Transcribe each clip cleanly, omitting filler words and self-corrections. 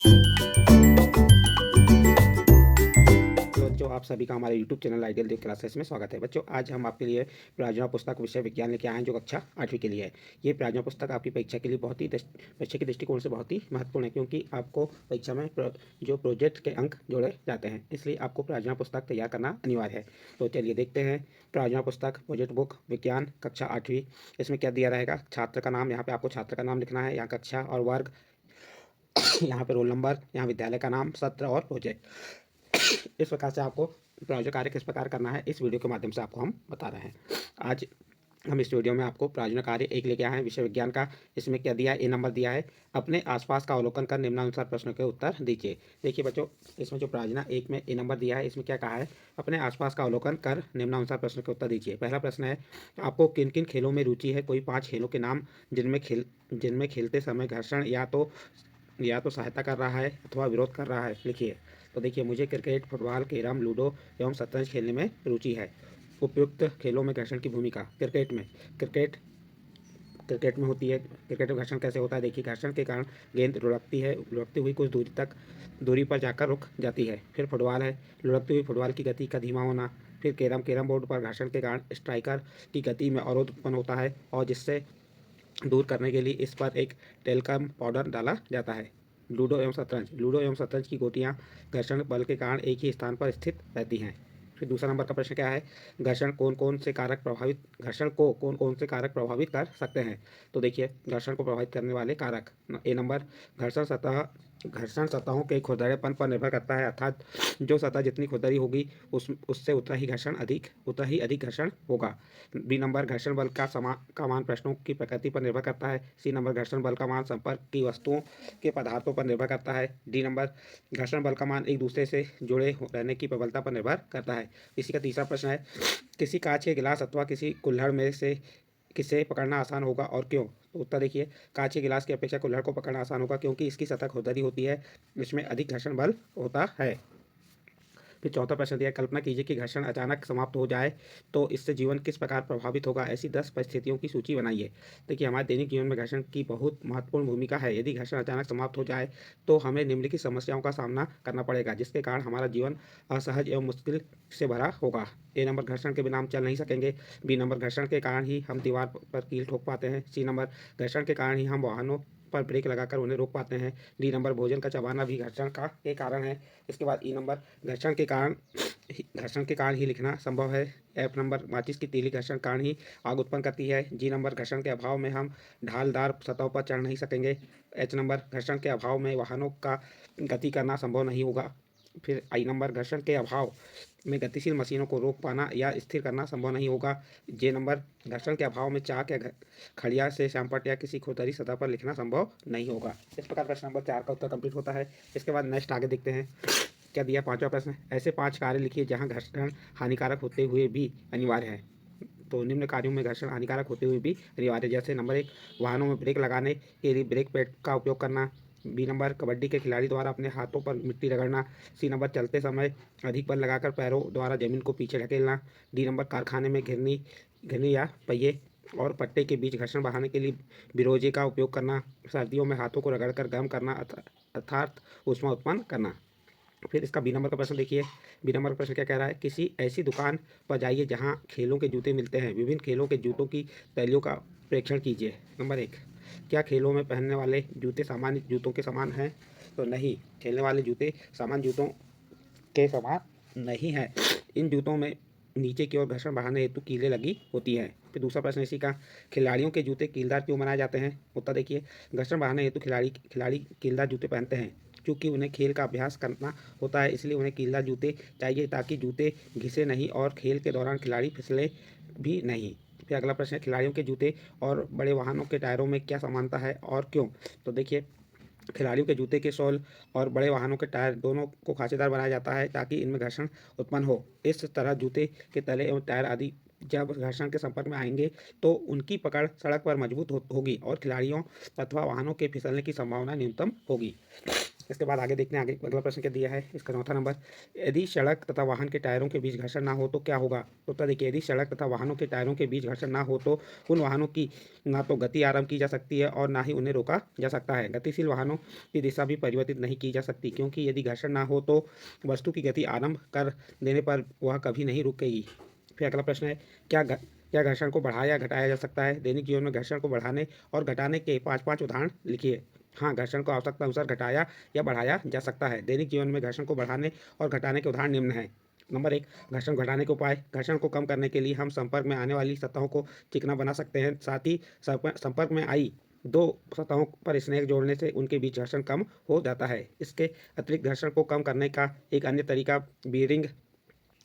तो बच्चों, आप सभी का हमारे YouTube चैनल आइडियल देव क्लासेस में स्वागत है। बच्चों, आज हम आपके लिए प्रायोजना पुस्तक विषय विज्ञान लेके आए हैं, जो कक्षा 8वीं के लिए है। ये प्रायोजना पुस्तक आपकी परीक्षा के लिए परीक्षा के दृष्टिकोण से बहुत ही महत्वपूर्ण है, क्योंकि आपको परीक्षा में जो प्रोजेक्ट के अंक जोड़े जाते हैं, इसलिए आपको प्रायोजना पुस्तक तैयार करना अनिवार्य है। तो चलिए देखते हैं प्रायोजना पुस्तक प्रोजेक्ट बुक विज्ञान कक्षा 8वीं। इसमें क्या दिया रहेगा? छात्र का नाम, यहाँ पे आपको छात्र का नाम लिखना है, यहाँ कक्षा और वर्ग, यहाँ पे रोल नंबर, यहाँ विद्यालय का नाम, सत्र और प्रोजेक्ट। इस प्रकार से आपको प्रायोजक कार्य किस प्रकार करना है, इस वीडियो के माध्यम से आपको हम बता रहे हैं। आज हम इस वीडियो में आपको प्रायोजन कार्य 1 लेके आए हैं, विषय विज्ञान का। इसमें क्या दिया है? ए नंबर दिया है। अपने आसपास का अवलोकन कर निम्नानुसार प्रश्नों के उत्तर दीजिए। देखिए बच्चों, इसमें जो प्रायोजना 1 में ए नंबर दिया है, इसमें क्या कहा है? अपने आसपास का अवलोकन कर निम्नानुसार प्रश्नों के उत्तर दीजिए। पहला प्रश्न है, आपको किन किन खेलों में रुचि है? कोई 5 खेलों के नाम जिनमें खेलते समय घर्षण या तो सहायता कर रहा है अथवा विरोध कर रहा है, लिखिए। तो देखिए, मुझे क्रिकेट, फुटबॉल, कैरम, लूडो एवं शतरंज खेलने में रुचि है। उपयुक्त खेलों में घर्षण की भूमिका। क्रिकेट क्रिकेट में होती है। क्रिकेट में घर्षण कैसे होता है? देखिए, घर्षण के कारण गेंद लुढ़कती हुई कुछ दूरी पर जाकर रुक जाती है। फिर फुटबॉल है, लुढ़कती हुई फुटबॉल की गति का धीमा होना। फिर कैरम बोर्ड पर घर्षण के कारण स्ट्राइकर की गति में अवरोध उत्पन्न होता है, और जिससे दूर करने के लिए इस पर एक टेल्कम पाउडर डाला जाता है। लूडो एवं शतरंज की गोटियां घर्षण बल के कारण एक ही स्थान पर स्थित रहती हैं। फिर दूसरा नंबर का प्रश्न क्या है? घर्षण को कौन कौन से कारक प्रभावित कर सकते हैं? तो देखिए, घर्षण को प्रभावित करने वाले कारक। ए नंबर, घर्षण सतह घर्षण सतहों के खुरदरेपन पर निर्भर करता है, अर्थात जो सतह जितनी खुरदरी होगी उससे उतना ही अधिक घर्षण होगा। बी नंबर, घर्षण बल का मान प्रश्नों की प्रकृति पर निर्भर करता है। सी नंबर, घर्षण बल का मान संपर्क की वस्तुओं के पदार्थों पर निर्भर करता है। डी नंबर, घर्षण बल का मान एक दूसरे से जुड़े रहने की प्रबलता पर निर्भर करता है। इसी का तीसरा प्रश्न है, किसी कांच के गिलास अथवा किसी कुल्हड़ में से किसे पकड़ना आसान होगा और क्यों? तो उत्तर देखिए, कांच के गिलास की अपेक्षा कुल्हड़ को पकड़ना आसान होगा, क्योंकि इसकी सतह खुरदरी होती है, इसमें अधिक घर्षण बल होता है। फिर चौथा प्रश्न दिया, कल्पना कीजिए कि घर्षण अचानक समाप्त हो जाए तो इससे जीवन किस प्रकार प्रभावित होगा? ऐसी 10 परिस्थितियों की सूची बनाइए। देखिए, हमारे दैनिक जीवन में घर्षण की बहुत महत्वपूर्ण भूमिका है। यदि घर्षण अचानक समाप्त हो जाए तो हमें निम्नलिखित समस्याओं का सामना करना पड़ेगा, जिसके कारण हमारा जीवन असहज एवं मुश्किल से भरा होगा। ए नंबर, घर्षण के बिना हम चल नहीं सकेंगे। बी नंबर, घर्षण के कारण ही हम दीवार पर कील ठोक पाते हैं। सी नंबर, घर्षण के कारण ही हम वाहनों पर ब्रेक लगाकर उन्हें रोक पाते हैं। डी नंबर, भोजन का चबाना भी घर्षण का के कारण है। इसके बाद ई नंबर, घर्षण के कारण ही लिखना संभव है। एफ नंबर, माचिस की तीली घर्षण कारण ही आग उत्पन्न करती है। जी नंबर, घर्षण के अभाव में हम ढालदार सतहों पर चढ़ नहीं सकेंगे। एच नंबर, घर्षण के अभाव में वाहनों का गति करना संभव नहीं होगा। फिर आई नंबर, घर्षण के अभाव में गतिशील मशीनों को रोक पाना या स्थिर करना संभव नहीं होगा। जे नंबर, घर्षण के अभाव में चाक या खड़िया से श्यामपट्ट या किसी खुरदरी सतह पर लिखना संभव नहीं होगा। इस प्रकार प्रश्न नंबर 4 का उत्तर कंप्लीट होता है। इसके बाद नेक्स्ट आगे देखते हैं क्या दिया। पांचवा प्रश्न, ऐसे 5 कार्य लिखिए जहां घर्षण हानिकारक होते हुए भी अनिवार्य है। तो निम्न कार्यों में घर्षण हानिकारक होते हुए भी अनिवार्य, जैसे नंबर 1, वाहनों में ब्रेक लगाने के लिए ब्रेक पैड का उपयोग करना। बी नंबर, कबड्डी के खिलाड़ी द्वारा अपने हाथों पर मिट्टी रगड़ना। सी नंबर, चलते समय अधिक बल लगाकर पैरों द्वारा जमीन को पीछे ढकेलना। डी नंबर, कारखाने में घिरनी या पहिए और पट्टे के बीच घर्षण बढ़ाने के लिए बिरोजे का उपयोग करना। सर्दियों में हाथों को रगड़कर गर्म करना अर्थात ऊष्मा उत्पन्न करना। फिर इसका बी नंबर का प्रश्न देखिए। बी नंबर का प्रश्न क्या कह रहा है? किसी ऐसी दुकान पर जाइए जहां खेलों के जूते मिलते हैं। विभिन्न खेलों के जूतों की तैलियों का प्रेक्षण कीजिए। नंबर 1, क्या खेलों में पहनने वाले जूते सामान्य जूतों के समान हैं? तो नहीं, खेलने वाले जूते सामान्य जूतों के समान नहीं हैं। इन जूतों में नीचे की ओर घर्षण बढ़ाने हेतु कीलें लगी होती हैं। फिर दूसरा प्रश्न इसी का, खिलाड़ियों के जूते कीलदार क्यों बनाए जाते हैं? उत्तर देखिए, घर्षण बढ़ाने हेतु खिलाड़ी कीलदार जूते पहनते हैं, क्योंकि उन्हें खेल का अभ्यास करना होता है, इसलिए उन्हें कीलदार जूते चाहिए, ताकि जूते घिसे नहीं और खेल के दौरान खिलाड़ी फिसले भी नहीं। फिर अगला प्रश्न है, खिलाड़ियों के जूते और बड़े वाहनों के टायरों में क्या समानता है और क्यों? तो देखिए, खिलाड़ियों के जूते के सोल और बड़े वाहनों के टायर दोनों को खांचेदार बनाया जाता है, ताकि इनमें घर्षण उत्पन्न हो। इस तरह जूते के तले एवं टायर आदि जब घर्षण के संपर्क में आएंगे तो उनकी पकड़ सड़क पर मजबूत होगी और खिलाड़ियों अथवा वाहनों के फिसलने की संभावना न्यूनतम होगी। इसके बाद आगे देखते हैं, आगे अगला प्रश्न क्या दिया है, इसका चौथा नंबर। यदि सड़क तथा वाहन के टायरों के बीच घर्षण ना हो तो क्या होगा? तो उत्तर देखिए, यदि सड़क तथा वाहनों के टायरों के बीच घर्षण ना हो तो उन वाहनों की ना तो गति आरंभ की जा सकती है और ना ही उन्हें रोका जा सकता है। गतिशील वाहनों की दिशा भी परिवर्तित नहीं की जा सकती, क्योंकि यदि घर्षण ना हो तो वस्तु की गति आरंभ कर देने पर वह कभी नहीं रुकेगी। फिर अगला प्रश्न है, क्या घर्षण को बढ़ाया या घटाया जा सकता है? दैनिक जीवन में घर्षण को बढ़ाने और घटाने के 5 उदाहरण लिखिए। हाँ, घर्षण को आवश्यकता अनुसार घटाया या बढ़ाया जा सकता है। दैनिक जीवन में घर्षण को बढ़ाने और घटाने के उदाहरण निम्न हैं। नंबर 1, घर्षण घटाने के उपाय। घर्षण को कम करने के लिए हम संपर्क में आने वाली सतहों को चिकना बना सकते हैं। साथ ही संपर्क में आई दो सतहों पर स्नेह जोड़ने से उनके बीच घर्षण कम हो जाता है। इसके अतिरिक्त घर्षण को कम करने का एक अन्य तरीका बीयरिंग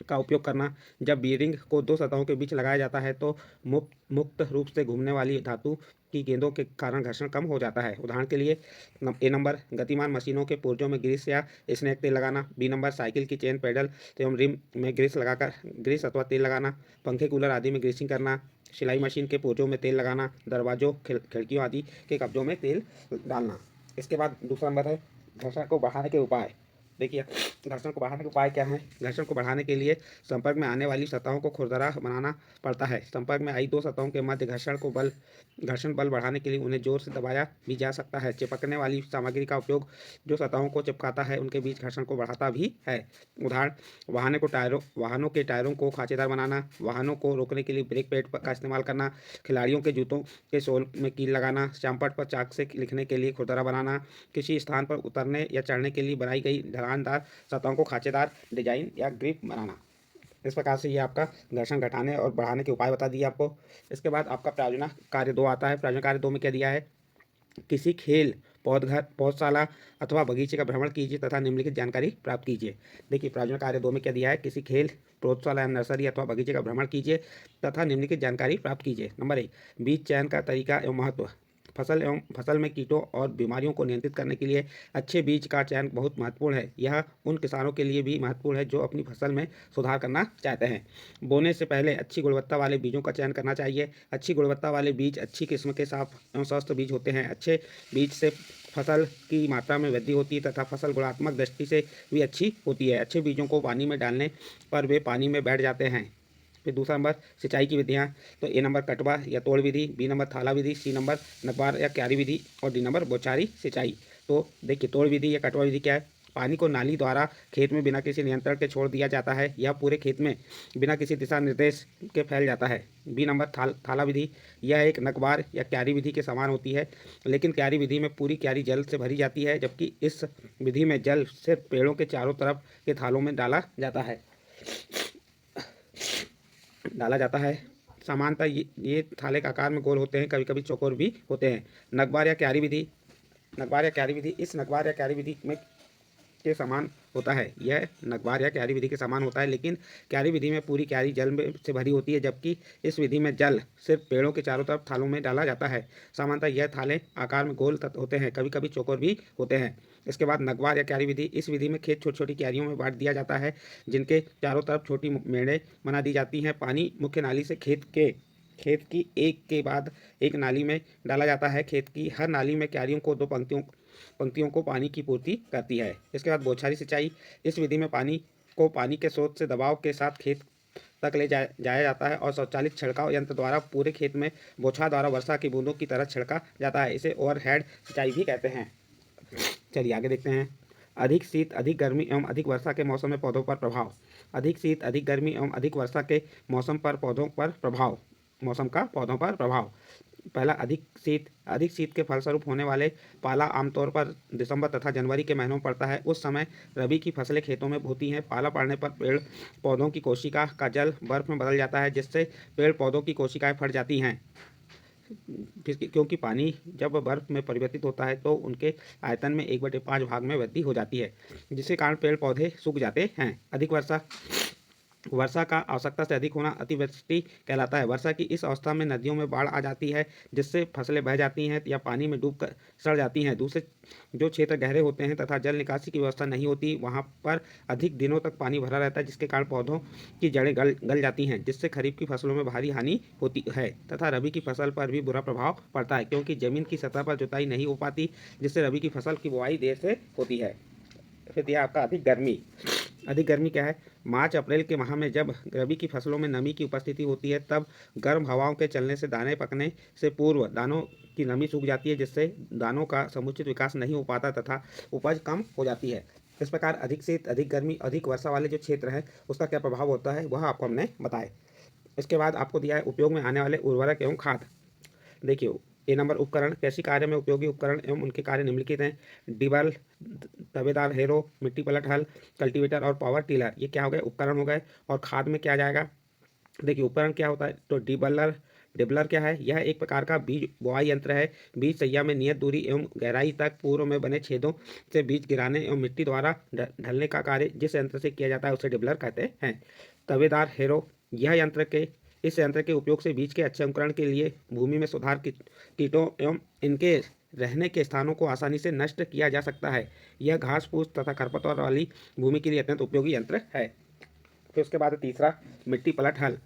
का उपयोग करना। जब बीयरिंग को दो सतहों के बीच लगाया जाता है तो मुक्त रूप से घूमने वाली धातु की गेंदों के कारण घर्षण कम हो जाता है। उदाहरण के लिए, ए नंबर, गतिमान मशीनों के पुर्जों में ग्रीस या स्नेक तेल लगाना। बी नंबर, साइकिल की चेन, पैडल एवं रिम में ग्रीस अथवा तेल लगाना। पंखे, कूलर आदि में ग्रीसिंग करना। सिलाई मशीन के पुर्जों में तेल लगाना। दरवाजों, खिड़कियों आदि के कब्जों में तेल डालना। इसके बाद दूसरा नंबर है, घर्षण को बढ़ाने के उपाय। देखिए, घर्षण को बढ़ाने के उपाय क्या हैं? घर्षण को बढ़ाने के लिए संपर्क में आने वाली सतहों को खुरदरा बनाना पड़ता है। संपर्क में आई दो सतहों के मध्य घर्षण बल बढ़ाने के लिए उन्हें जोर से दबाया भी जा सकता है। चिपकने वाली सामग्री का उपयोग जो सतहों को चिपकाता है उनके बीच घर्षण को बढ़ाता भी है। उदाहरण, वाहनों के टायरों को खांचेदार बनाना। वाहनों को रोकने के लिए ब्रेक पैड का इस्तेमाल करना। खिलाड़ियों के जूतों के सोल में कील लगाना। चामपट पर चाक से लिखने के लिए खुरदरा बनाना। किसी स्थान पर उतरने या चढ़ने के लिए बनाई गई ढलानदार सतहों को खांचेदार डिजाइन या ग्रिप बनाना। इस प्रकार से ये आपका घर्षण घटाने और बढ़ाने के उपाय बता दिए आपको। इसके बाद आपका प्रायोजना कार्य 2 आता है। प्रायोजना कार्य 2 में क्या दिया है? किसी खेल, पौधघर, पौधशाला अथवा बगीचे का भ्रमण कीजिए तथा निम्नलिखित जानकारी प्राप्त कीजिए। देखिए, प्रायोजना कार्य 2 में क्या दिया है? किसी खेल, पौधशाला या नर्सरी अथवा बगीचे का भ्रमण कीजिए तथा निम्नलिखित जानकारी प्राप्त कीजिए। नंबर 1, बीज चयन का तरीका एवं महत्व। फसल में कीटों और बीमारियों को नियंत्रित करने के लिए अच्छे बीज का चयन बहुत महत्वपूर्ण है। यह उन किसानों के लिए भी महत्वपूर्ण है जो अपनी फसल में सुधार करना चाहते हैं। बोने से पहले अच्छी गुणवत्ता वाले बीजों का चयन करना चाहिए। अच्छी गुणवत्ता वाले बीज अच्छी किस्म के साफ एवं स्वस्थ बीज होते हैं। अच्छे बीज से फसल की मात्रा में वृद्धि होती है तथा फसल गुणात्मक दृष्टि से भी अच्छी होती है। अच्छे बीजों को पानी में डालने पर वे पानी में बैठ जाते हैं। फिर दूसरा नंबर, सिंचाई की विधियाँ। तो ए नंबर, कटवा या तोड़ विधि। बी नंबर, थाला विधि। सी नंबर, नगवार या क्यारी विधि। और डी नंबर, बौछारी सिंचाई। तो देखिए, तोड़ विधि या कटवा विधि क्या है? पानी को नाली द्वारा खेत में बिना किसी नियंत्रण के छोड़ दिया जाता है। यह पूरे खेत में बिना किसी दिशा निर्देश के फैल जाता है। बी नंबर, थाला विधि। यह एक नगवार या क्यारी विधि के समान होती है, लेकिन क्यारी विधि में पूरी क्यारी जल से भरी जाती है, जबकि इस विधि में जल सिर्फ पेड़ों के चारों तरफ के थालों में डाला जाता है। सामान्यतः ये थाले के आकार में गोल होते हैं, कभी कभी चौकोर भी होते हैं। नगवार या क्यारी विधि इस नगवार या क्यारी विधि में के समान होता है। यह नगवार या क्यारी विधि के समान होता है, लेकिन क्यारी विधि में पूरी क्यारी जल में से भरी होती है, जबकि इस विधि में जल सिर्फ पेड़ों के चारों तरफ थालों में डाला जाता है। सामान्यतः यह थाले आकार में गोल होते हैं, कभी कभी चौकोर भी होते हैं। इसके बाद नगवार या क्यारी विधि। इस विधि में खेत छोटी छोटी क्यारियों में बांट दिया जाता है, जिनके चारों तरफ छोटी मेड़ें बना दी जाती हैं। पानी मुख्य नाली से खेत की एक के बाद एक नाली में डाला जाता है। खेत की हर नाली में क्यारियों को दो पंक्तियों को पानी की पूर्ति करती है। इसके बाद बौछारी सिंचाई। इस विधि में पानी के स्रोत से दबाव के साथ खेत तक ले जाया जाता है और स्वचालित छिड़काव यंत्र द्वारा पूरे खेत में बौछार द्वारा वर्षा की बूंदों की तरह छिड़का जाता है। इसे ओवरहेड सिंचाई भी कहते हैं। चलिए आगे देखते हैं। अधिक शीत, अधिक गर्मी एवं अधिक वर्षा के मौसम में पौधों पर प्रभाव। अधिक शीत, अधिक गर्मी एवं अधिक वर्षा के मौसम पर पौधों पर प्रभाव। पहला, अधिक शीत के फलस्वरूप होने वाले पाला आमतौर पर दिसंबर तथा जनवरी के महीनों में पड़ता है। उस समय रबी की फसलें खेतों में होती हैं। पाला पड़ने पर पेड़ पौधों की कोशिका का जल बर्फ में बदल जाता है, जिससे पेड़ पौधों की कोशिकाएं फट जाती हैं। क्योंकि पानी जब बर्फ में परिवर्तित होता है तो उनके आयतन में 1/5 भाग में वृद्धि हो जाती है, जिसके कारण पेड़ पौधे सूख जाते हैं। अधिक वर्षा वर्षा का आवश्यकता से अधिक होना अतिवृष्टि कहलाता है। वर्षा की इस अवस्था में नदियों में बाढ़ आ जाती है, जिससे फसलें बह जाती हैं या पानी में डूब कर सड़ जाती हैं। दूसरे जो क्षेत्र गहरे होते हैं तथा जल निकासी की व्यवस्था नहीं होती, वहाँ पर अधिक दिनों तक पानी भरा रहता है, जिसके कारण पौधों की जड़ें गल गल जाती हैं, जिससे खरीफ की फसलों में भारी हानि होती है तथा रबी की फसल पर भी बुरा प्रभाव पड़ता है, क्योंकि जमीन की सतह पर जुताई नहीं हो पाती, जिससे रबी की फसल की बुआई देर से होती है। फिर दिया आपका अधिक गर्मी। अधिक गर्मी क्या है? मार्च अप्रैल के माह में जब रबी की फसलों में नमी की उपस्थिति होती है, तब गर्म हवाओं के चलने से दाने पकने से पूर्व दानों की नमी सूख जाती है, जिससे दानों का समुचित विकास नहीं हो पाता तथा उपज कम हो जाती है। इस प्रकार अधिक से अधिक गर्मी, अधिक वर्षा वाले जो क्षेत्र हैं उसका क्या प्रभाव होता है वह आपको हमने बताए। इसके बाद आपको दिया है उपयोग में आने वाले उर्वरक एवं खाद। देखिए, ए नंबर उपकरण। कृषि कार्य में उपयोगी उपकरण एवं उनके कार्य निम्नलिखित हैं। डिबल, तवेदार हेरो, मिट्टी पलट हल, कल्टीवेटर और पावर टिलर। ये क्या हो गए? उपकरण हो गए। और खाद में क्या आ जाएगा? देखिए, उपकरण क्या होता है? तो डिबलर। डिबलर क्या है? यह एक प्रकार का बीज बुआई यंत्र है। बीज सैया में नियत दूरी एवं गहराई तक पूर्व में बने छेदों से बीज गिराने एवं मिट्टी द्वारा ढलने का कार्य जिस यंत्र से किया जाता है उसे डिबलर कहते हैं। तवेदार हेरो। यह यंत्र के इस यंत्र के उपयोग से बीज के अच्छे अंकुरण के लिए भूमि में सुधार, कीटों एवं इनके रहने के स्थानों को आसानी से नष्ट किया जा सकता है। यह घास फूस तथा खरपतवार वाली भूमि के लिए अत्यंत उपयोगी यंत्र है। फिर उसके बाद तीसरा, मिट्टी पलट हल।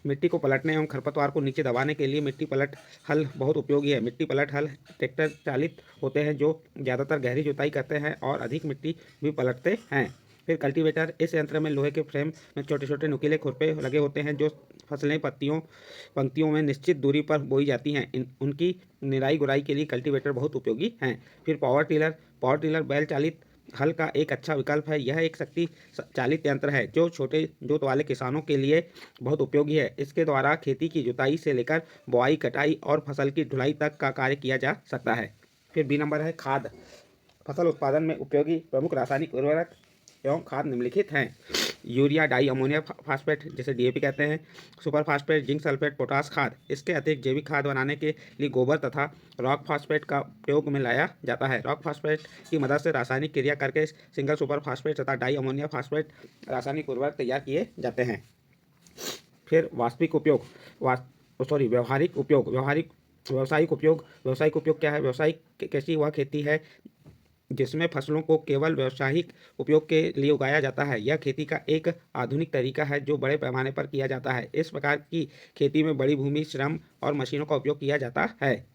मिट्टी को पलटने एवं खरपतवार को नीचे दबाने के लिए मिट्टी पलट हल बहुत उपयोगी है। मिट्टी पलट हल ट्रैक्टर चालित होते हैं, जो ज़्यादातर गहरी जुताई करते हैं और अधिक मिट्टी भी पलटते हैं। फिर कल्टीवेटर। इस यंत्र में लोहे के फ्रेम में छोटे छोटे नुकीले खुरपे लगे होते हैं, जो फसलें पंक्तियों में निश्चित दूरी पर बोई जाती हैं। उनकी निराई गुड़ाई के लिए कल्टीवेटर बहुत उपयोगी हैं। फिर पावर टिलर। पावर टिलर बैल चालित हल का एक अच्छा विकल्प है। यह एक शक्ति चालित यंत्र है जो छोटे जोत वाले किसानों के लिए बहुत उपयोगी है। इसके द्वारा खेती की जुताई से लेकर बुआई, कटाई और फसल की ढुलाई तक का कार्य किया जा सकता है। फिर बी नंबर है खाद। फसल उत्पादन में उपयोगी प्रमुख रासायनिक उर्वरक एवं खाद निम्नलिखित हैं। यूरिया डाई अमोनिया फास्फेट, जिसे डीएपी कहते हैं, super phosphate, zinc sulphate, potash खाद। इसके अतिरिक्त जैविक खाद बनाने के लिए गोबर तथा रॉक फास्फेट का प्रयोग में लाया जाता है। रॉक फास्फेट की मदद से रासायनिक क्रिया करके सिंगल सुपर फास्फेट तथा डाई अमोनिया फास्फेट रासायनिक उर्वरक तैयार किए जाते हैं। फिर वास्तविक उपयोग, व्यवहारिक उपयोग। व्यावसायिक उपयोग। व्यावसायिक उपयोग क्या है? व्यावसायिक कृषि वह खेती है जिसमें फसलों को केवल व्यावसायिक उपयोग के लिए उगाया जाता है। यह खेती का एक आधुनिक तरीका है जो बड़े पैमाने पर किया जाता है। इस प्रकार की खेती में बड़ी भूमि, श्रम और मशीनों का उपयोग किया जाता है।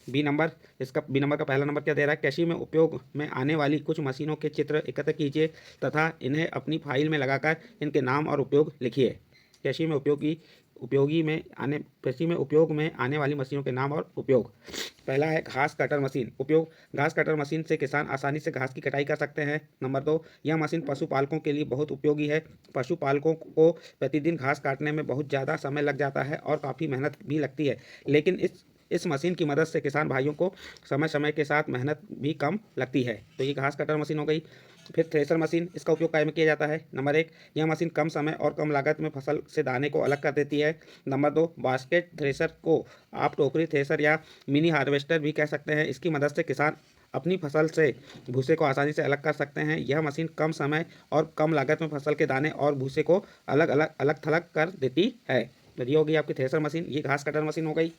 बी नंबर का पहला नंबर क्या दे रहा है? कृषि में उपयोग में आने वाली कुछ मशीनों के चित्र एकत्र कीजिए तथा इन्हें अपनी फाइल में लगाकर इनके नाम और उपयोग लिखिए। कृषि में उपयोग में आने वाली मशीनों के नाम और उपयोग। पहला है घास कटर मशीन। उपयोग। घास कटर मशीन से किसान आसानी से घास की कटाई कर सकते हैं। नंबर 2, यह मशीन पशुपालकों के लिए बहुत उपयोगी है। पशुपालकों को प्रतिदिन घास काटने में बहुत ज़्यादा समय लग जाता है और काफ़ी मेहनत भी लगती है, लेकिन इस मशीन की मदद से किसान भाइयों को समय समय के साथ मेहनत भी कम लगती है। तो ये घास कटर मशीन हो गई। फिर थ्रेशर मशीन। इसका उपयोग काय में किया जाता है? नंबर 1, यह मशीन कम समय और कम लागत में फसल से दाने को अलग कर देती है। नंबर 2, बास्केट थ्रेशर को आप टोकरी थ्रेशर या मिनी हार्वेस्टर भी कह सकते हैं। इसकी मदद से किसान अपनी फसल से भूसे को आसानी से अलग कर सकते हैं। यह मशीन कम समय और कम लागत में फसल के दाने और भूसे को अलग थलग कर देती है। तो ये होगी आपकी थ्रेशर मशीन, ये घास कटर मशीन हो गई।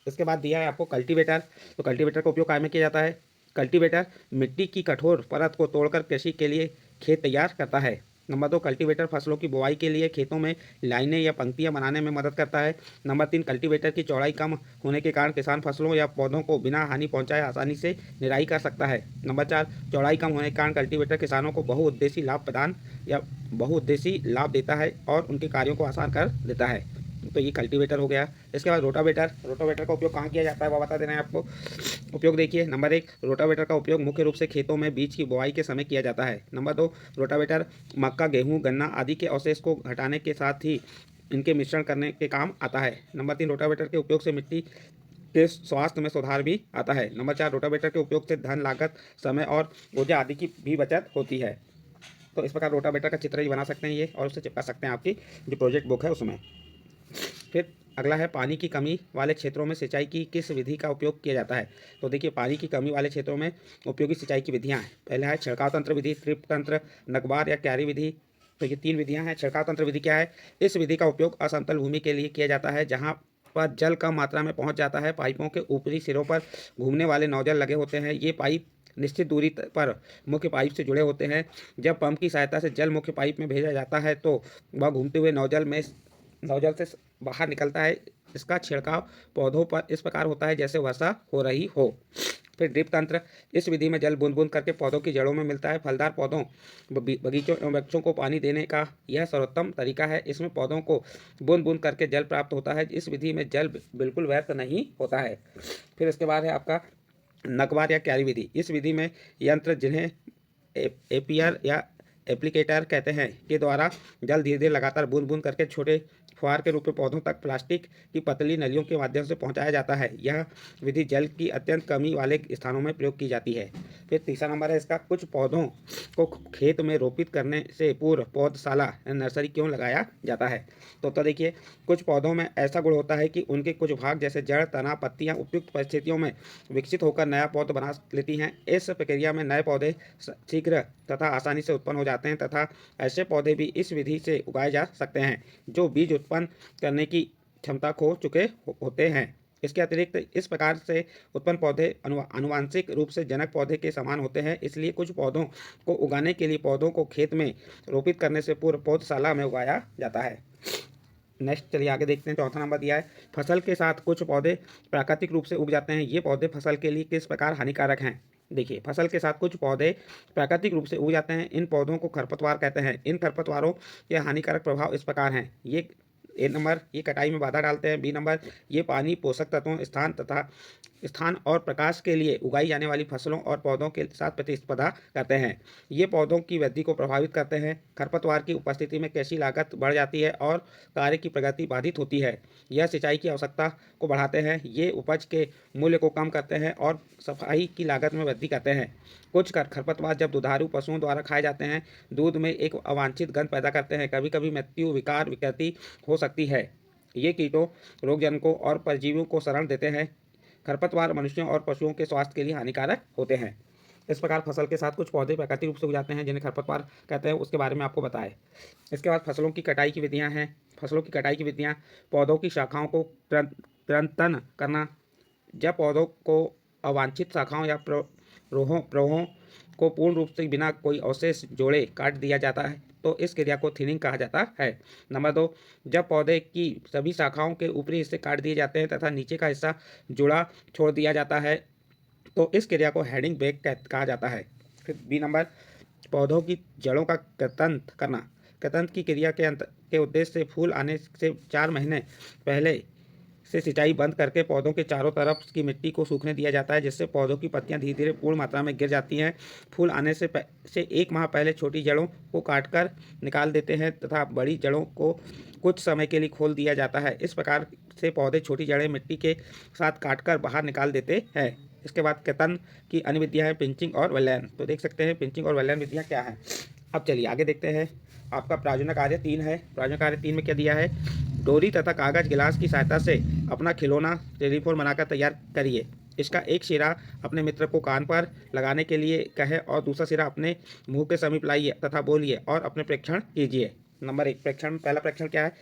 इसके बाद दिया है आपको कल्टीवेटर। तो कल्टीवेटर का उपयोग काय में किया जाता है? कल्टीवेटर मिट्टी की कठोर परत को तोड़कर कृषि के लिए खेत तैयार करता है। नंबर 2, कल्टीवेटर फसलों की बुवाई के लिए खेतों में लाइनें या पंक्तियां बनाने में मदद करता है। नंबर 3, कल्टीवेटर की चौड़ाई कम होने के कारण किसान फसलों या पौधों को बिना हानि पहुंचाए आसानी से निराई कर सकता है। नंबर 4, चौड़ाई कम होने के कारण कल्टीवेटर किसानों को बहुउद्देशीय लाभ देता है और उनके कार्यों को आसान कर देता है। तो ये कल्टीवेटर हो गया। इसके बाद रोटावेटर। रोटावेटर का उपयोग कहाँ किया जाता है वह बता देना है आपको। उपयोग देखिए, नंबर 1, रोटावेटर का उपयोग मुख्य रूप से खेतों में बीज की बुआई के समय किया जाता है। नंबर 2, रोटावेटर मक्का, गेहूं, गन्ना आदि के अवशेष को हटाने के साथ ही इनके मिश्रण करने के काम आता है। नंबर 3, रोटावेटर के उपयोग से मिट्टी के स्वास्थ्य में सुधार भी आता है। नंबर 4, रोटावेटर के उपयोग से धन, लागत, समय और ऊर्जा आदि की भी बचत होती है। तो इस प्रकार रोटावेटर का चित्र ही बना सकते हैं ये, और उससे चिपका सकते हैं आपकी जो प्रोजेक्ट बुक है उसमें। फिर अगला है पानी की कमी वाले क्षेत्रों में सिंचाई की किस विधि का उपयोग किया जाता है? तो देखिए, पानी की कमी वाले क्षेत्रों में उपयोगी सिंचाई की विधियां हैं। पहला है छिड़काव तंत्र विधि, ड्रिप तंत्र, नगवार या क्यारी विधि, तो ये 3 विधियां हैं। छिड़काव तंत्र विधि क्या है? इस विधि का उपयोग असमतल भूमि के लिए किया जाता है जहां पर जल कम मात्रा में पहुंच जाता है। पाइपों के ऊपरी सिरों पर घूमने वाले नोजल लगे होते हैं। ये पाइप निश्चित दूरी पर मुख्य पाइप से जुड़े होते हैं। जब पंप की सहायता से जल मुख्य पाइप में भेजा जाता है तो वह घूमते हुए नोजल से बाहर निकलता है। इसका छिड़काव पौधों पर इस प्रकार होता है जैसे वर्षा हो रही हो। फिर ड्रिप तंत्र, इस विधि में जल बूंद बूंद करके पौधों की जड़ों में मिलता है। फलदार पौधों, बगीचों एवं वृक्षों को पानी देने का यह सर्वोत्तम तरीका है। इसमें पौधों को बूंद बूंद करके जल प्राप्त होता है। इस विधि में जल बिल्कुल व्यर्थ नहीं होता है। फिर इसके बाद है आपका नकवार या क्यारी विधि। इस विधि में यंत्र, जिन्हें एपियर या एप्लीकेटर कहते हैं, के द्वारा जल धीरे धीरे लगातार बूंद बूंद करके छोटे फुहार के रूप में पौधों तक प्लास्टिक की पतली नलियों के माध्यम से पहुंचाया जाता है। यह विधि जल की अत्यंत कमी वाले स्थानों में प्रयोग की जाती है। फिर तीसरा नंबर है इसका, कुछ पौधों को खेत में रोपित करने से पूर्व पौधशाला नर्सरी क्यों लगाया जाता है? तो देखिए, कुछ पौधों में ऐसा गुण होता है कि उनके कुछ भाग जैसे जड़, तना, पत्तियां उपयुक्त परिस्थितियों में विकसित होकर नया पौधा बना लेती हैं। इस प्रक्रिया में नए पौधे शीघ्र तथा आसानी से उत्पन्न हो जाते हैं तथा ऐसे पौधे भी इस विधि से उगाए जा सकते हैं जो बीज उत्पन्न करने की क्षमता खो चुके होते हैं। इसके अतिरिक्त इस प्रकार से उत्पन्न पौधे आनुवांशिक रूप से जनक पौधे के समान होते हैं। इसलिए कुछ पौधों को उगाने के लिए पौधों को खेत में रोपित करने से पूर्व पौधशाला में उगाया जाता है। नेक्स्ट चलिए आगे देखते हैं। चौथा नंबर दिया है, फसल के साथ कुछ पौधे प्राकृतिक रूप से उग जाते हैं। ये पौधे फसल के लिए किस प्रकार हानिकारक हैं? देखिए, फसल के साथ कुछ पौधे प्राकृतिक रूप से उग जाते हैं। इन पौधों को खरपतवार कहते हैं। इन खरपतवारों के हानिकारक प्रभाव इस प्रकार हैं। ए नंबर, ये कटाई में बाधा डालते हैं। बी नंबर, ये पानी, पोषक तत्वों, स्थान और प्रकाश के लिए उगाई जाने वाली फसलों और पौधों के साथ प्रतिस्पर्धा करते हैं। ये पौधों की वृद्धि को प्रभावित करते हैं। खरपतवार की उपस्थिति में कृषि लागत बढ़ जाती है और कार्य की प्रगति बाधित होती है। यह सिंचाई की आवश्यकता को बढ़ाते हैं। ये उपज के मूल्य को कम करते हैं और सफाई की लागत में वृद्धि करते हैं। कुछ खरपतवार जब दुधारू पशुओं द्वारा खाए जाते हैं दूध में एक अवांछित गंध पैदा करते हैं। कभी कभी मृत्यु, विकार, विकृति हो सकती है। ये कीटों, रोगजनकों और परजीवियों को शरण देते हैं। खरपतवार मनुष्यों और पशुओं के स्वास्थ्य के लिए हानिकारक होते हैं। इस प्रकार फसल के साथ कुछ पौधे प्राकृतिक रूप से उग जाते हैं जिन्हें खरपतवार कहते हैं, उसके बारे में आपको बताएं। इसके बाद फसलों की कटाई की विधियां हैं। फसलों की कटाई की विधियां, पौधों की शाखाओं को कृंतन करना। जब पौधों को अवांछित शाखाओं या प्रवाहों को पूर्ण रूप से बिना कोई अवशेष जोड़े काट दिया जाता है तो इस क्रिया को थिनिंग कहा जाता है। नंबर 2, जब पौधे की सभी शाखाओं के ऊपरी हिस्से काट दिए जाते हैं तथा नीचे का हिस्सा जुड़ा छोड़ दिया जाता है तो इस क्रिया को हेडिंग बैक कहा जाता है। फिर बी नंबर, पौधों की जड़ों का कर्तन करना। कर्तन की क्रिया के उद्देश्य से फूल आने से 4 महीने पहले से सिंचाई बंद करके पौधों के चारों तरफ की मिट्टी को सूखने दिया जाता है, जिससे पौधों की पत्तियां धीरे धीरे पूर्ण मात्रा में गिर जाती हैं। फूल आने से 1 माह पहले छोटी जड़ों को काटकर निकाल देते हैं तथा बड़ी जड़ों को कुछ समय के लिए खोल दिया जाता है। इस प्रकार से पौधे छोटी जड़ें मिट्टी के साथ काटकर बाहर निकाल देते हैं। इसके बाद कर्तन की अन्य विधियाँ हैं पिंचिंग और वैल्यान। तो देख सकते हैं पिंचिंग और वैल्यान विधियाँ क्या हैं। अब चलिए आगे देखते हैं। आपका प्रायोजन कार्य 3 है। प्रायोजन कार्य 3 में क्या दिया है, डोरी तथा कागज गिलास की सहायता से अपना खिलौना टेलीफोन बनाकर तैयार करिए। इसका एक सिरा अपने मित्र को कान पर लगाने के लिए कहे और दूसरा सिरा अपने मुंह के समीप लाइए तथा बोलिए और अपने परीक्षण कीजिए। नंबर 1 परीक्षण। पहला परीक्षण क्या है,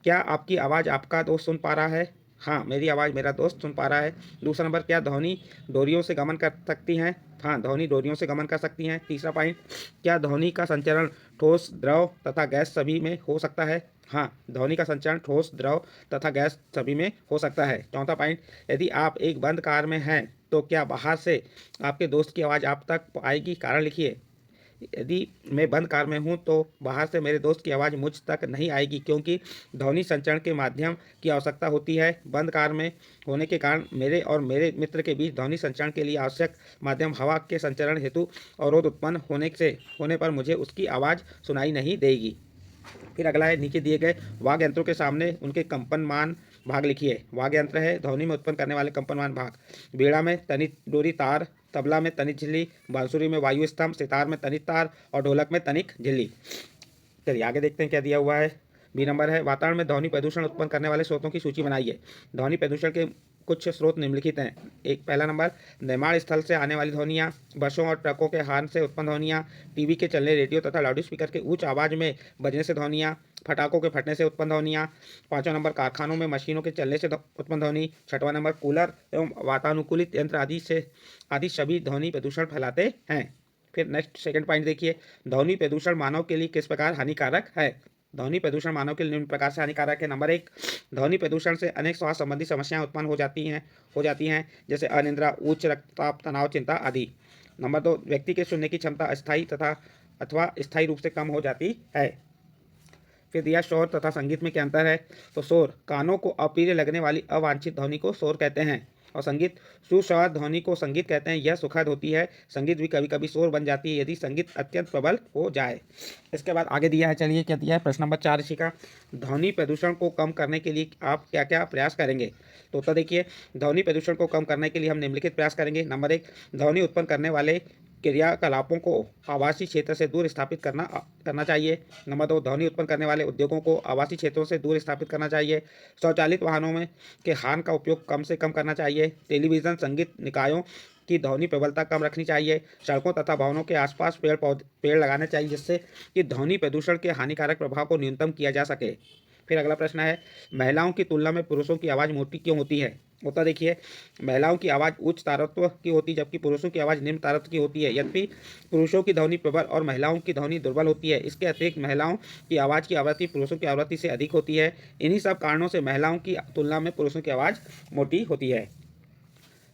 क्या आपकी आवाज़ आपका दोस्त सुन पा रहा है? हाँ, मेरी आवाज़ मेरा दोस्त सुन पा रहा है। दूसरा नंबर, क्या ध्वनि डोरियों से गमन कर सकती हैं? हाँ, ध्वनि डोरियों से गमन कर सकती हैं। तीसरा पॉइंट, क्या ध्वनि का संचरण ठोस, द्रव तथा गैस सभी में हो सकता है? हाँ, ध्वनि का संचरण ठोस, द्रव तथा गैस सभी में हो सकता है। चौथा पॉइंट, यदि आप एक बंद कार में हैं तो क्या बाहर से आपके दोस्त की आवाज़ आप तक आएगी? कारण लिखिए। यदि मैं बंद कार में हूं तो बाहर से मेरे दोस्त की आवाज़ मुझ तक नहीं आएगी क्योंकि ध्वनि संचरण के माध्यम की आवश्यकता होती है। बंद कार में होने के कारण मेरे और मेरे मित्र के बीच ध्वनि संचरण के लिए आवश्यक माध्यम हवा के संचरण हेतु अवरोध उत्पन्न होने पर मुझे उसकी आवाज़ सुनाई नहीं देगी। फिर अगला है, नीचे दिए गए वाद्य यंत्रों के सामने उनके कंपनमान भाग लिखिए। वाद्य यंत्र है ध्वनि में उत्पन्न करने वाले कंपनमान भाग। बीड़ा में तनित डोरी तार, तबला में तनिक झिल्ली, बांसुरी में वायु स्तंभ, सितार में तनिक तार और ढोलक में तनिक झिल्ली। चलिए आगे देखते हैं क्या दिया हुआ है। बी नंबर है, वातावरण में ध्वनि प्रदूषण उत्पन्न करने वाले स्रोतों की सूची बनाइए। ध्वनि प्रदूषण के कुछ स्रोत निम्नलिखित हैं। एक पहला नंबर, निर्माण स्थल से आने वाली ध्वनियाँ, बसों और ट्रकों के हॉर्न से उत्पन्न ध्वनियाँ, टीवी के चलने, रेडियो तथा लाउड स्पीकर के उच्च आवाज़ में बजने से ध्वनियाँ, पटाखों के फटने से उत्पन्न ध्वनियाँ। पाँचवां नंबर, कारखानों में मशीनों के चलने से उत्पन्न ध्वनि। छठवां नंबर, कूलर एवं वातानुकूलित यंत्र आदि सभी ध्वनि प्रदूषण फैलाते हैं। फिर नेक्स्ट सेकंड पॉइंट देखिए, ध्वनि प्रदूषण मानव के लिए किस प्रकार हानिकारक है। ध्वनि प्रदूषण मानव के लिए निम्न प्रकार से हानिकारक है। नंबर एक, ध्वनि प्रदूषण से अनेक स्वास्थ्य संबंधी समस्याएं उत्पन्न हो जाती हैं जैसे अनिद्रा, उच्च रक्तचाप, तनाव, चिंता आदि। नंबर दो, व्यक्ति के सुनने की क्षमता अस्थायी अथवा स्थायी रूप से कम हो जाती है। फिर दिया शोर तथा संगीत में क्या अंतर है। तो शोर, कानों को अप्रिय लगने वाली अवांछित ध्वनि को शोर कहते हैं, और संगीत, सुस्वाद ध्वनि को संगीत कहते हैं। यह सुखद होती है। संगीत भी कभी कभी शोर बन जाती है यदि संगीत अत्यंत प्रबल हो जाए। इसके बाद आगे दिया है, चलिए क्या दिया है, प्रश्न नंबर 4 इसी का, ध्वनि प्रदूषण को कम करने के लिए आप क्या क्या प्रयास करेंगे। तो उत्तर देखिए, ध्वनि प्रदूषण को कम करने के लिए हम निम्नलिखित प्रयास करेंगे। नंबर एक, ध्वनि उत्पन्न करने वाले क्रियाकलापों को आवासीय क्षेत्र से दूर स्थापित करना चाहिए। नंबर दो, ध्वनि उत्पन्न करने वाले उद्योगों को आवासीय क्षेत्रों से दूर स्थापित करना चाहिए। स्वचालित वाहनों में के हॉर्न का उपयोग कम से कम करना चाहिए। टेलीविज़न, संगीत निकायों की ध्वनि प्रबलता कम रखनी चाहिए। सड़कों तथा भवनों के आसपास पेड़ लगाने चाहिए जिससे कि ध्वनि प्रदूषण के हानिकारक प्रभाव को न्यूनतम किया जा सके। फिर अगला प्रश्न है, महिलाओं की तुलना में पुरुषों की आवाज़ मोटी क्यों होती है। उत्तर देखिए, महिलाओं की आवाज़ उच्च तारत्व की होती है जबकि पुरुषों की आवाज़ निम्न तारत्व की होती है। यद्यपि पुरुषों की ध्वनि प्रबल और महिलाओं की ध्वनि दुर्बल होती है। इसके अतिरिक्त महिलाओं की आवाज़ की आवृत्ति पुरुषों की आवृत्ति से अधिक होती है। इन्हीं सब कारणों से महिलाओं की तुलना में पुरुषों की आवाज़ मोटी होती है।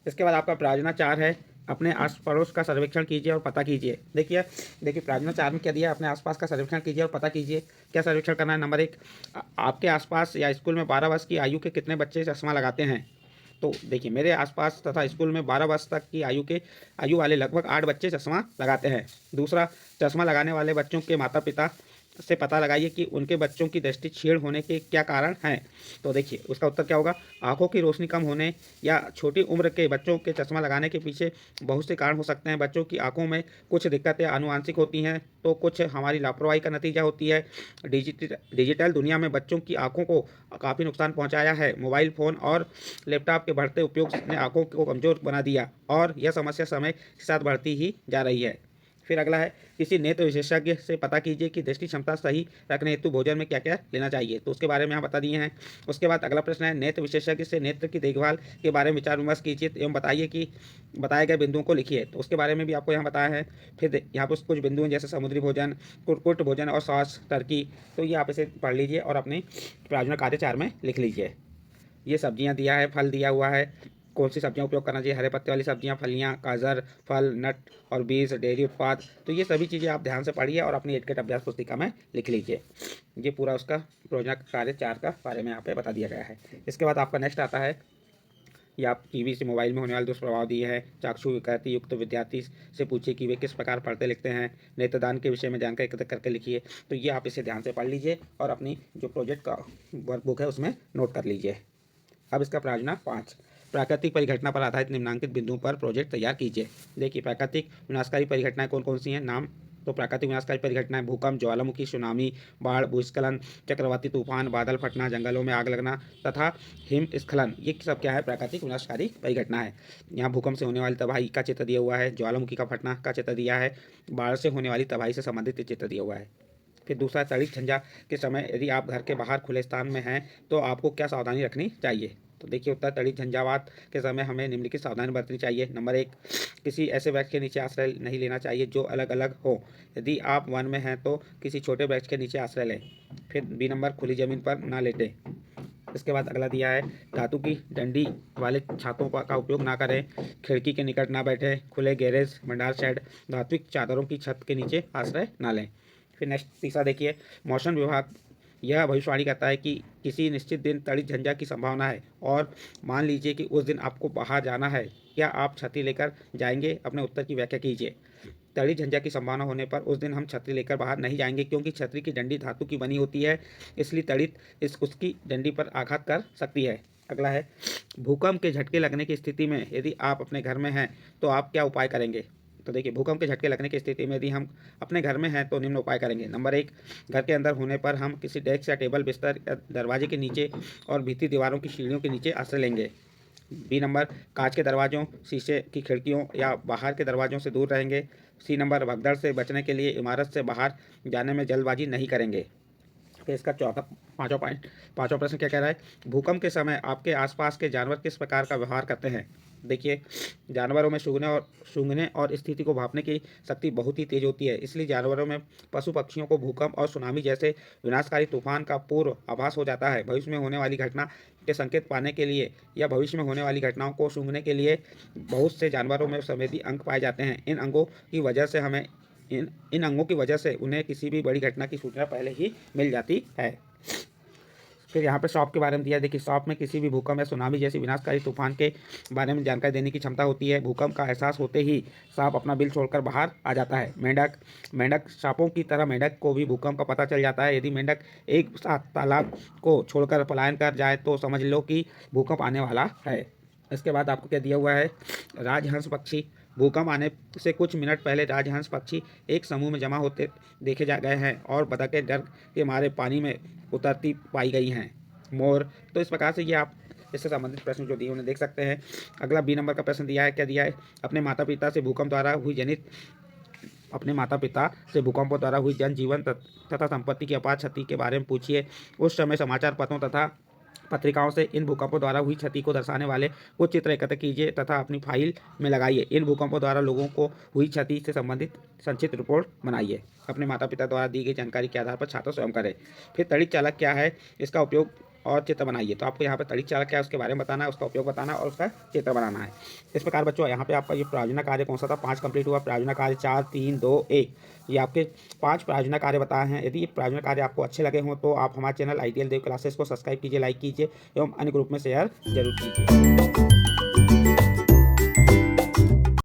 इसके बाद आपका प्रार्थना 4 है, अपने आस पड़ोस का सर्वेक्षण कीजिए और पता कीजिए। देखिए प्रार्थना 4 में क्या दिया है, अपने आसपास का सर्वेक्षण कीजिए और पता कीजिए। क्या सर्वेक्षण करना है। नंबर एक, आपके आसपास या स्कूल में 12 वर्ष की आयु के कितने बच्चे चश्मा लगाते हैं। तो देखिए, मेरे आसपास तथा स्कूल में 12 वर्ष तक की आयु वाले लगभग 8 बच्चे चश्मा लगाते हैं। दूसरा, चश्मा लगाने वाले बच्चों के माता पिता से पता लगाइए कि उनके बच्चों की दृष्टि क्षीण होने के क्या कारण हैं। तो देखिए उसका उत्तर क्या होगा, आंखों की रोशनी कम होने या छोटी उम्र के बच्चों के चश्मा लगाने के पीछे बहुत से कारण हो सकते हैं। बच्चों की आंखों में कुछ दिक्कतें आनुवंशिक होती हैं तो कुछ हमारी लापरवाही का नतीजा होती है। डिजिटल दुनिया में बच्चों की आंखों को काफ़ी नुकसान पहुंचाया है। मोबाइल फ़ोन और लैपटॉप के बढ़ते उपयोग ने आंखों को कमज़ोर बना दिया और यह समस्या समय के साथ बढ़ती ही जा रही है। फिर अगला है, किसी नेत्र विशेषज्ञ से पता कीजिए कि दृष्टि क्षमता सही रखने हेतु भोजन में क्या क्या लेना चाहिए। तो उसके बारे में यहाँ बता दिए हैं। उसके बाद अगला प्रश्न है, नेत्र विशेषज्ञ से नेत्र की देखभाल के बारे में विचार विमर्श कीजिए एवं बताइए कि बताए गए बिंदुओं को लिखिए। तो उसके बारे में भी आपको यहाँ बताया है। फिर यहाँ पर कुछ बिंदु हैं जैसे समुद्री भोजन, कुक्कुट भोजन और सॉस, टर्की। तो ये आप इसे पढ़ लीजिए और अपनी प्रायोजन कार्य 4 में लिख लीजिए। ये सब्जियाँ दिया है, फल दिया हुआ है, कौन सी सब्जियां उपयोग करना चाहिए, हरे पत्ते वाली सब्जियां, फलियां, गाजर, फल, नट और बीज, डेयरी उत्पाद। तो ये सभी चीज़ें आप ध्यान से पढ़िए और अपनी एडकेट अभ्यास पुस्तिका में लिख लीजिए। ये पूरा उसका प्रोजेक्ट कार्य 4 का बारे में यहाँ पे बता दिया गया है। इसके बाद आपका नेक्स्ट आता है, या आप टीवी से मोबाइल में होने वाले दुष्प्रभाव दिए हैं। चाक्षु विकृति युक्त विद्यार्थी से पूछिए कि वे किस प्रकार पढ़ते लिखते हैं। नेत्रदान के विषय में जानकारी एकत्र करके लिखिए। तो ये आप इसे ध्यान से पढ़ लीजिए और अपनी जो प्रोजेक्ट का वर्कबुक है उसमें नोट कर लीजिए। अब इसका प्रायोजना 5, प्राकृतिक परिघटना पर आधारित निम्नांकित बिंदुओं पर प्रोजेक्ट तैयार कीजिए। देखिए प्राकृतिक विनाशकारी परिघटनाएं कौन कौन सी हैं, नाम। तो प्राकृतिक विनाशकारी परिघटनाएं भूकंप, ज्वालामुखी, सुनामी, बाढ़, भूस्खलन, चक्रवाती तूफान, बादल फटना, जंगलों में आग लगना तथा हिमस्खलन, ये सब क्या है, प्राकृतिक विनाशकारी परिघटना है। यहाँ भूकंप से होने वाली तबाही का चित्र दिया हुआ है, ज्वालामुखी का फटना का चित्र दिया है, बाढ़ से होने वाली तबाही से संबंधित चित्र दिया हुआ है। फिर दूसरा, तड़ित झंझा के समय यदि आप घर के बाहर खुले स्थान में हैं तो आपको क्या सावधानी रखनी चाहिए। तो देखिए उत्तर, तड़ित झंझावात के समय हमें निम्नलिखित सावधानी बरतनी चाहिए। नंबर 1, किसी ऐसे वृक्ष के नीचे आश्रय नहीं लेना चाहिए जो अलग अलग हो। यदि आप वन में हैं तो किसी छोटे वृक्ष के नीचे आश्रय लें। फिर बी नंबर, खुली ज़मीन पर ना लेटें। इसके बाद अगला दिया है, धातु की डंडी वाले छातों का उपयोग ना करें, खिड़की के निकट ना बैठें, खुले गैरेज, भंडार शेड, धात्विक चादरों की छत के नीचे आश्रय ना लें। फिर नेक्स्ट तीसरा देखिए, मौसम विभाग यह भविष्यवाणी करता है कि किसी निश्चित दिन तड़ित झंझा की संभावना है और मान लीजिए कि उस दिन आपको बाहर जाना है, क्या आप छतरी लेकर जाएंगे। अपने उत्तर की व्याख्या कीजिए। तड़ित झंझा की संभावना होने पर उस दिन हम छतरी लेकर बाहर नहीं जाएंगे क्योंकि छतरी की डंडी धातु की बनी होती है, इसलिए तड़ित उसकी डंडी पर आघात कर सकती है। अगला है, भूकंप के झटके लगने की स्थिति में यदि आप अपने घर में हैं तो आप क्या उपाय करेंगे। तो देखिए भूकंप के झटके लगने की स्थिति में यदि हम अपने घर में हैं तो निम्न उपाय करेंगे। नंबर 1, घर के अंदर होने पर हम किसी डेस्क या टेबल, बिस्तर या दरवाजे के नीचे और भीतरी दीवारों की सीढ़ियों के नीचे आश्रय लेंगे। बी नंबर, कांच के दरवाज़ों, शीशे की खिड़कियों या बाहर के दरवाज़ों से दूर रहेंगे। सी नंबर, भगदड़ से बचने के लिए इमारत से बाहर जाने में जल्दबाजी नहीं करेंगे। फिर इसका पाँचवा प्रश्न क्या कह रहा है, भूकंप के समय आपके आसपास के जानवर किस प्रकार का व्यवहार करते हैं। देखिए, जानवरों में सूंघने और स्थिति को भांपने की शक्ति बहुत ही तेज होती है, इसलिए जानवरों में पशु पक्षियों को भूकंप और सुनामी जैसे विनाशकारी तूफान का पूर्व आभास हो जाता है। भविष्य में होने वाली घटना के संकेत पाने के लिए या भविष्य में होने वाली घटनाओं को सूंघने के लिए बहुत से जानवरों में संवेदी अंग पाए जाते हैं। इन अंगों की वजह से उन्हें किसी भी बड़ी घटना की सूचना पहले ही मिल जाती है। फिर यहाँ पे सौंप के बारे में दिया है। देखिए, सौंप में किसी भी भूकंप या सुनामी जैसी विनाशकारी तूफान के बारे में जानकारी देने की क्षमता होती है। भूकंप का एहसास होते ही सांप अपना बिल छोड़कर बाहर आ जाता है। मेंढक सांपों की तरह मेंढक को भी भूकंप का पता चल जाता है। यदि मेंढक एक साथ तालाब को छोड़कर पलायन कर जाए तो समझ लो कि भूकंप आने वाला है। इसके बाद आपको क्या दिया हुआ है, राजहंस पक्षी। भूकंप आने से कुछ मिनट पहले राजहंस पक्षी एक समूह में जमा होते देखे जा गए हैं और बतखें डर के मारे पानी में उतरती पाई गई हैं। मोर, तो इस प्रकार से ये आप इससे संबंधित प्रश्न जो दिए उन्हें देख सकते हैं। अगला बी नंबर का प्रश्न दिया है, क्या दिया है, अपने माता पिता से भूकंप द्वारा हुई जनजीवन तथा संपत्ति की अपार क्षति के बारे में पूछिए। उस समय समाचार पत्रों तथा पत्रिकाओं से इन भूकंपों द्वारा हुई क्षति को दर्शाने वाले कुछ चित्र एकत्र कीजिए तथा अपनी फाइल में लगाइए। इन भूकंपों द्वारा लोगों को हुई क्षति से संबंधित संक्षिप्त रिपोर्ट बनाइए। अपने माता पिता द्वारा दी गई जानकारी के आधार पर छात्र स्वयं करें। फिर तड़ित चालक क्या है, इसका उपयोग और चित्र बनाइए। तो आपको यहाँ पर तड़ित चालक क्या है उसके बारे में बताना है, उसका उपयोग बताना और उसका चित्र बनाना है। इस प्रकार बच्चों यहाँ पे आपका ये प्रायोजना कार्य कौन सा था, 5 कंप्लीट हुआ। प्रायोजना कार्य 4, 3, 2, 1, ये आपके 5 प्रायोजना कार्य बताए हैं। यदि ये प्रायोजना कार्य आपको अच्छे लगे हों तो आप हमारे चैनल आईटीएल देव क्लासेस को सब्सक्राइब कीजिए, लाइक कीजिए एवं अन्य ग्रुप में शेयर जरूर कीजिए।